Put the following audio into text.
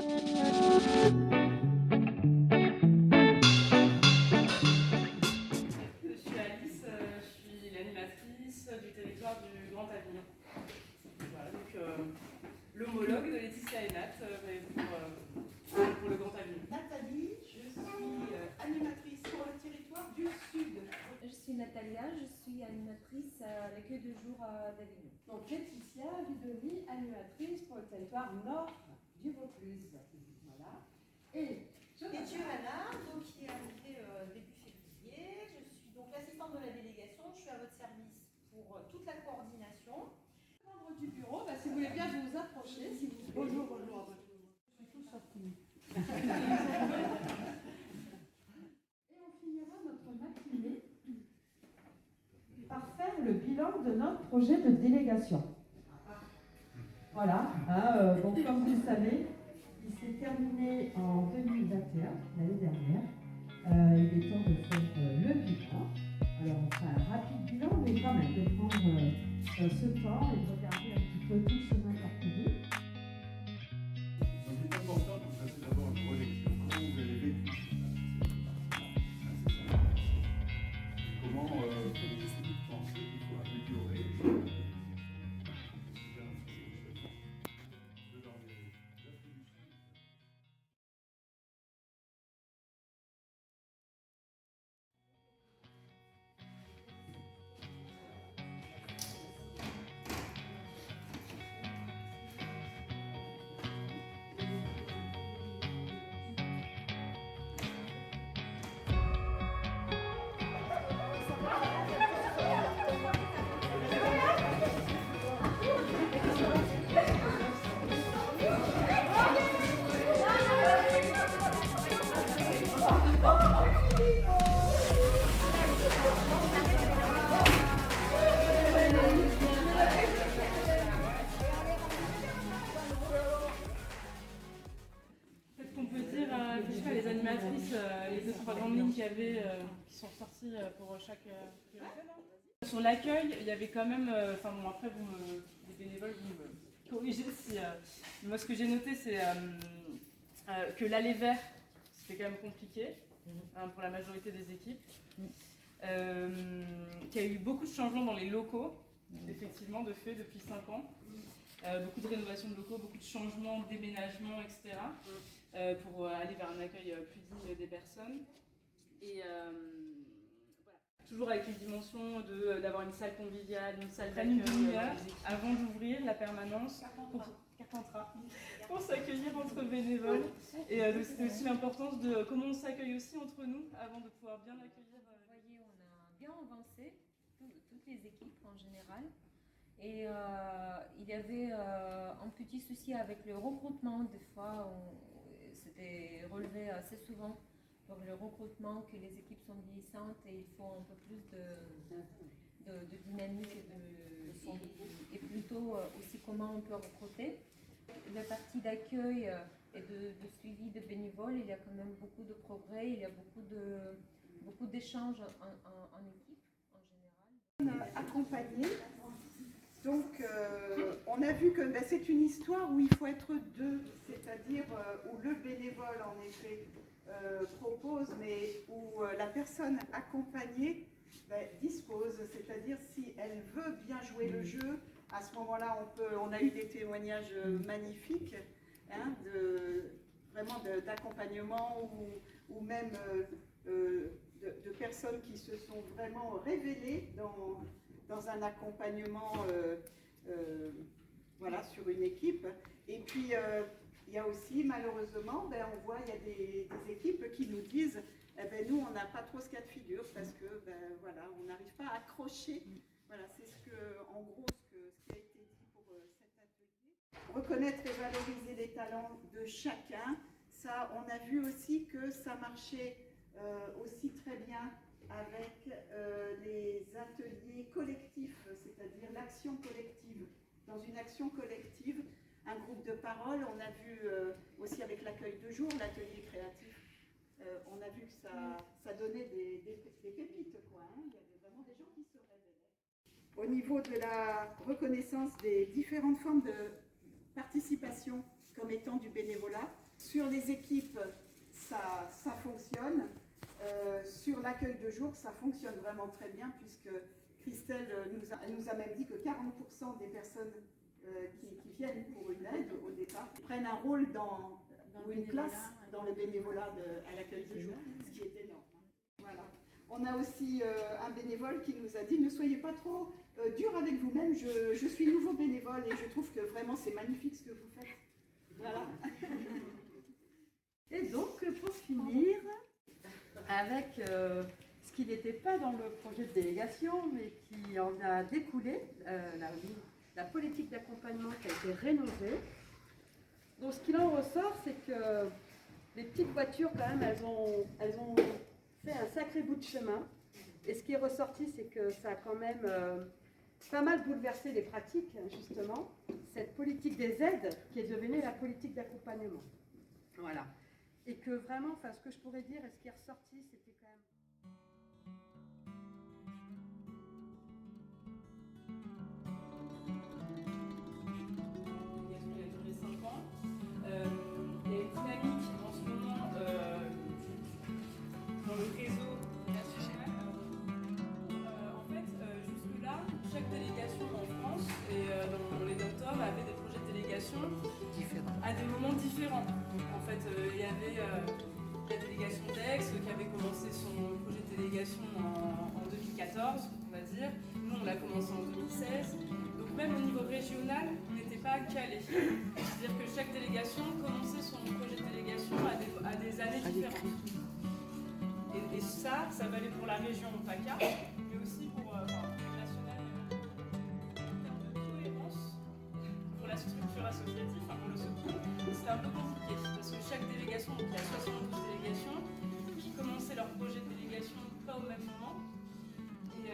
suis Alice, je suis l'animatrice du territoire du Grand Avignon. Voilà, donc l'homologue de Laetitia et Nat pour le Grand Avignon. Nathalie, je suis animatrice pour le territoire du Sud. Je suis Natalia, je suis animatrice à l'accueil de jour d'Avignon. Donc Laetitia Vidoni, animatrice pour le territoire nord du Vaucluse. Voilà. Et Johanna, donc qui est arrivée début février. Je suis donc l'assistante de la délégation. Je suis à votre service pour toute la coordination. membre du bureau, si vous voulez bien vous approcher. Si vous... Bonjour, bonjour. Je suis tout sortie. Et on finira notre matinée par faire le bilan de notre projet de délégation. Voilà, donc comme vous le savez, il s'est terminé en 2021, l'année dernière. Il est temps de faire le bilan. Alors on fera un rapide bilan, mais quand même de prendre ce temps et de regarder un petit peu tout le chemin parcouru. Donc il est important de passer d'abord une projection. Comment vous avez vécu comment vous avez décidé de penser qu'il faut améliorer Les animatrices, les 200 grandes lignes qu'il y avait, qui sont sorties pour chaque priorité. Sur l'accueil, il y avait quand même, après les bénévoles, vous me corrigez si. Moi, ce que j'ai noté, c'est que l'aller vert, c'était quand même compliqué pour la majorité des équipes. Qu'il y a eu beaucoup de changements dans les locaux, effectivement, de fait, depuis 5 ans. Beaucoup de rénovations de locaux, beaucoup de changements, déménagements, etc. Pour aller vers un accueil plus digne des personnes. Et voilà. Toujours avec une dimension d'avoir une salle conviviale, une salle d'accueil avant d'ouvrir la permanence pour s'accueillir entre bénévoles. Et c'est aussi l'importance de comment on s'accueille aussi entre nous avant de pouvoir bien accueillir. Vous voyez, on a bien avancé, toutes les équipes en général. Et il y avait un petit souci avec le regroupement. Des fois, c'était relevé assez souvent pour le regroupement, que les équipes sont vieillissantes et il faut un peu plus de dynamique et plutôt aussi comment on peut recruter. La partie d'accueil et de suivi de bénévoles, il y a quand même beaucoup de progrès, il y a beaucoup d'échanges en équipe en général. Accompagné. Donc, on a vu que c'est une histoire où il faut être deux, c'est-à-dire où le bénévole, en effet, propose, mais où la personne accompagnée dispose, c'est-à-dire si elle veut bien jouer le jeu, à ce moment-là, on a eu des témoignages magnifiques, vraiment d'accompagnement ou même de personnes qui se sont vraiment révélées dans un accompagnement sur une équipe. Et puis il y a aussi malheureusement, on voit il y a des équipes qui nous disent nous on n'a pas trop ce cas de figure parce que on n'arrive pas à accrocher. Voilà, c'est en gros ce qui a été dit pour cet atelier. Reconnaître et valoriser les talents de chacun, ça on a vu aussi que ça marchait aussi très bien avec les ateliers collectifs, c'est-à-dire l'action collective. Dans une action collective, un groupe de parole, on a vu aussi avec l'accueil de jour, l'atelier créatif, on a vu que ça donnait des pépites, quoi. Il y avait vraiment des gens qui se révélaient. Au niveau de la reconnaissance des différentes formes de participation comme étant du bénévolat, les équipes, ça fonctionne. Sur l'accueil de jour, ça fonctionne vraiment très bien puisque Christelle nous a même dit que 40% des personnes qui viennent pour une aide au départ prennent un rôle ou une place dans le bénévolat à l'accueil de jour, ce qui est énorme. Voilà. On a aussi un bénévole qui nous a dit ne soyez pas trop dur avec vous-même, je suis nouveau bénévole et je trouve que vraiment c'est magnifique ce que vous faites. Voilà. Et donc, pour finir, avec ce qui n'était pas dans le projet de délégation, mais qui en a découlé, la politique d'accompagnement qui a été rénovée. Donc, ce qu'il en ressort, c'est que les petites voitures, quand même, elles ont fait un sacré bout de chemin. Et ce qui est ressorti, c'est que ça a quand même pas mal bouleversé les pratiques, justement, cette politique des aides qui est devenue la politique d'accompagnement. Voilà. Et que vraiment, enfin, ce que je pourrais dire et ce qui est ressorti, c'était quand même... Il a duré 5 ans. Il y a une dynamique en ce moment dans le réseau national. En fait, jusque-là, chaque délégation en France et dans les docteurs avait des projets de délégation à des moments différents. Donc, en fait, il y avait la délégation d'Aix qui avait commencé son projet de délégation en 2014, on va dire. Nous, on l'a commencé en 2016. Donc même au niveau régional, on n'était pas calé. C'est-à-dire que chaque délégation commençait son projet de délégation à des années différentes. Et ça valait pour la région PACA, mais aussi pour le national. En termes de cohérence, pour la structure associative, enfin pour le secours, c'était un peu compliqué. Parce que chaque délégation, donc il y a 72 délégations, qui commençaient leur projet de délégation pas au même moment. Et